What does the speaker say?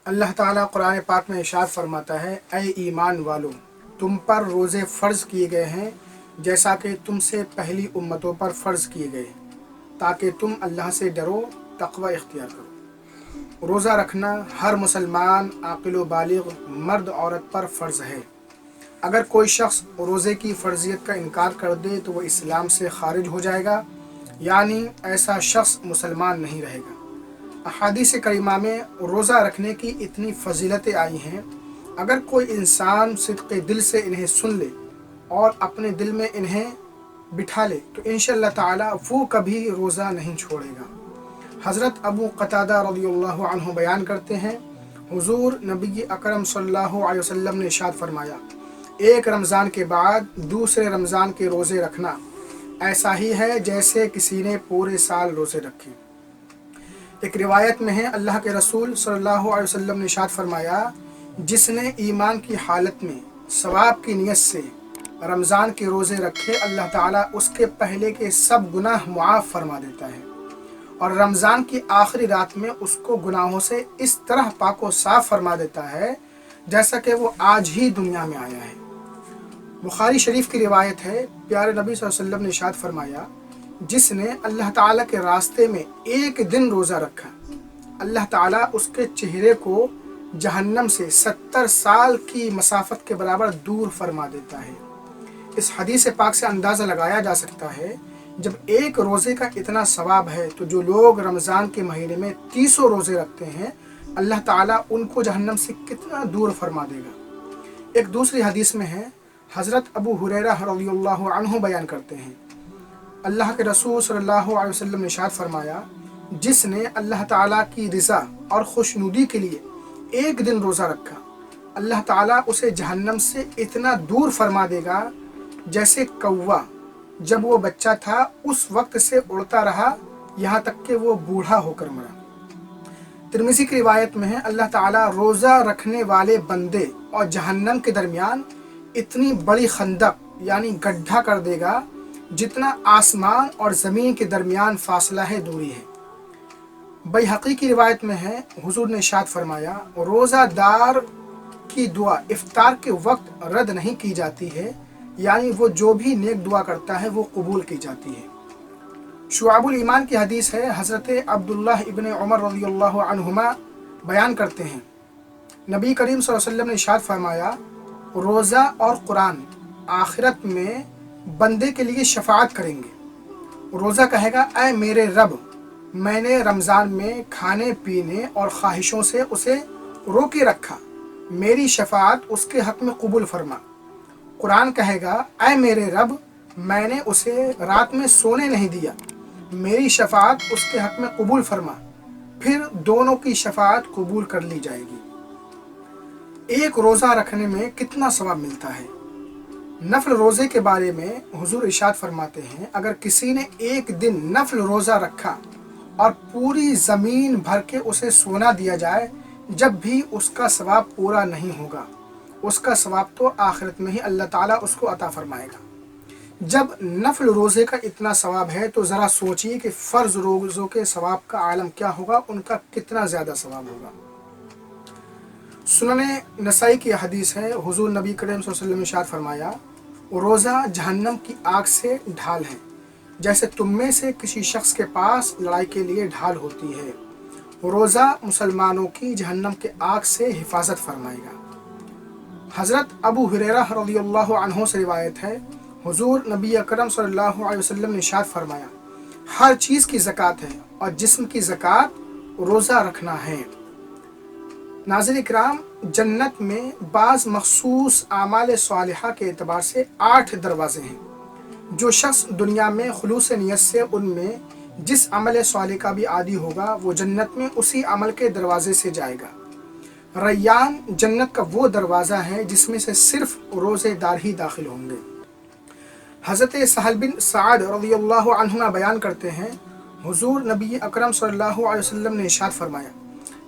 اللہ تعالیٰ قرآن پاک میں ارشاد فرماتا ہے، اے ایمان والو، تم پر روزے فرض کیے گئے ہیں جیسا کہ تم سے پہلی امتوں پر فرض کیے گئے، تاکہ تم اللہ سے ڈرو، تقوی اختیار کرو۔ روزہ رکھنا ہر مسلمان عاقل و بالغ مرد عورت پر فرض ہے۔ اگر کوئی شخص روزے کی فرضیت کا انکار کر دے تو وہ اسلام سے خارج ہو جائے گا، یعنی ایسا شخص مسلمان نہیں رہے گا۔ احادیث کریمہ میں روزہ رکھنے کی اتنی فضیلتیں آئی ہیں، اگر کوئی انسان صدق دل سے انہیں سن لے اور اپنے دل میں انہیں بٹھا لے تو انشاءاللہ تعالی وہ کبھی روزہ نہیں چھوڑے گا۔ حضرت ابو قتادہ رضی اللہ عنہ بیان کرتے ہیں، حضور نبی اکرم صلی اللہ علیہ وسلم نے ارشاد فرمایا، ایک رمضان کے بعد دوسرے رمضان کے روزے رکھنا ایسا ہی ہے جیسے کسی نے پورے سال روزے رکھے۔ ایک روایت میں ہے، اللہ کے رسول صلی اللہ علیہ وسلم نے ارشاد فرمایا، جس نے ایمان کی حالت میں ثواب کی نیت سے رمضان کے روزے رکھے، اللہ تعالیٰ اس کے پہلے کے سب گناہ معاف فرما دیتا ہے، اور رمضان کی آخری رات میں اس کو گناہوں سے اس طرح پاک و صاف فرما دیتا ہے جیسا کہ وہ آج ہی دنیا میں آیا ہے۔ بخاری شریف کی روایت ہے، پیارے نبی صلی اللہ علیہ وسلم نے ارشاد فرمایا، جس نے اللہ تعالیٰ کے راستے میں ایک دن روزہ رکھا، اللہ تعالیٰ اس کے چہرے کو جہنم سے 70 سال کی مسافت کے برابر دور فرما دیتا ہے۔ اس حدیث پاک سے اندازہ لگایا جا سکتا ہے، جب ایک روزے کا اتنا ثواب ہے تو جو لوگ رمضان کے مہینے میں 30 روزے رکھتے ہیں، اللہ تعالیٰ ان کو جہنم سے کتنا دور فرما دے گا۔ ایک دوسری حدیث میں ہے، حضرت ابو ہریرہ رضی اللہ عنہ بیان کرتے ہیں، اللہ کے رسول صلی اللہ علیہ وسلم نے ارشاد فرمایا، جس نے اللہ تعالیٰ کی رضا اور خوشنودی کے لیے ایک دن روزہ رکھا، اللہ تعالیٰ اسے جہنم سے اتنا دور فرما دے گا جیسے کوا جب وہ بچہ تھا اس وقت سے اڑتا رہا یہاں تک کہ وہ بوڑھا ہو کر مرا۔ ترمذی کی روایت میں ہے، اللہ تعالیٰ روزہ رکھنے والے بندے اور جہنم کے درمیان اتنی بڑی خندق یعنی گڈھا کر دے گا جتنا آسمان اور زمین کے درمیان فاصلہ ہے، دوری ہے۔ بیہقی کی روایت میں ہے، حضور نے ارشاد فرمایا، روزہ دار کی دعا افطار کے وقت رد نہیں کی جاتی ہے، یعنی وہ جو بھی نیک دعا کرتا ہے وہ قبول کی جاتی ہے۔ شعب الایمان کی حدیث ہے، حضرت عبداللہ ابن عمر رضی اللہ عنہما بیان کرتے ہیں، نبی کریم صلی اللہ علیہ وسلم نے ارشاد فرمایا، روزہ اور قرآن آخرت میں بندے کے لیے شفاعت کریں گے۔ روزہ کہے گا، اے میرے رب، میں نے رمضان میں کھانے پینے اور خواہشوں سے اسے روکے رکھا، میری شفاعت اس کے حق میں قبول فرما۔ قرآن کہے گا، اے میرے رب، میں نے اسے رات میں سونے نہیں دیا، میری شفاعت اس کے حق میں قبول فرما۔ پھر دونوں کی شفاعت قبول کر لی جائے گی۔ ایک روزہ رکھنے میں کتنا ثواب ملتا ہے۔ نفل روزے کے بارے میں حضور ارشاد فرماتے ہیں، اگر کسی نے ایک دن نفل روزہ رکھا اور پوری زمین بھر کے اسے سونا دیا جائے، جب بھی اس کا ثواب پورا نہیں ہوگا، اس کا ثواب تو آخرت میں ہی اللہ تعالیٰ اس کو عطا فرمائے گا۔ جب نفل روزے کا اتنا ثواب ہے تو ذرا سوچئے کہ فرض روزوں کے ثواب کا عالم کیا ہوگا، ان کا کتنا زیادہ ثواب ہوگا۔ سنن نسائی کی حدیث ہے، حضور نبی کریم صلی اللہ علیہ وسلم نے ارشاد فرمایا، روزہ جہنم کی آگ سے ڈھال ہے، جیسے تم میں سے کسی شخص کے پاس لڑائی کے لیے ڈھال ہوتی ہے۔ روزہ مسلمانوں کی جہنم کے آگ سے حفاظت فرمائے گا۔ حضرت ابو ہریرہ رضی اللہ عنہ سے روایت ہے، حضور نبی اکرم صلی اللہ علیہ وسلم نے ارشاد فرمایا، ہر چیز کی زکوٰۃ ہے اور جسم کی زکوٰۃ روزہ رکھنا ہے۔ ناظرین کرام، جنت میں بعض مخصوص اعمال صالحہ کے اعتبار سے 8 دروازے ہیں۔ جو شخص دنیا میں خلوص نیت سے ان میں جس عمل صالح کا بھی عادی ہوگا، وہ جنت میں اسی عمل کے دروازے سے جائے گا۔ ریان جنت کا وہ دروازہ ہے جس میں سے صرف روزے دار ہی داخل ہوں گے۔ حضرت سہل بن سعد رضی اللہ عنہ بیان کرتے ہیں، حضور نبی اکرم صلی اللہ علیہ وسلم نے ارشاد فرمایا،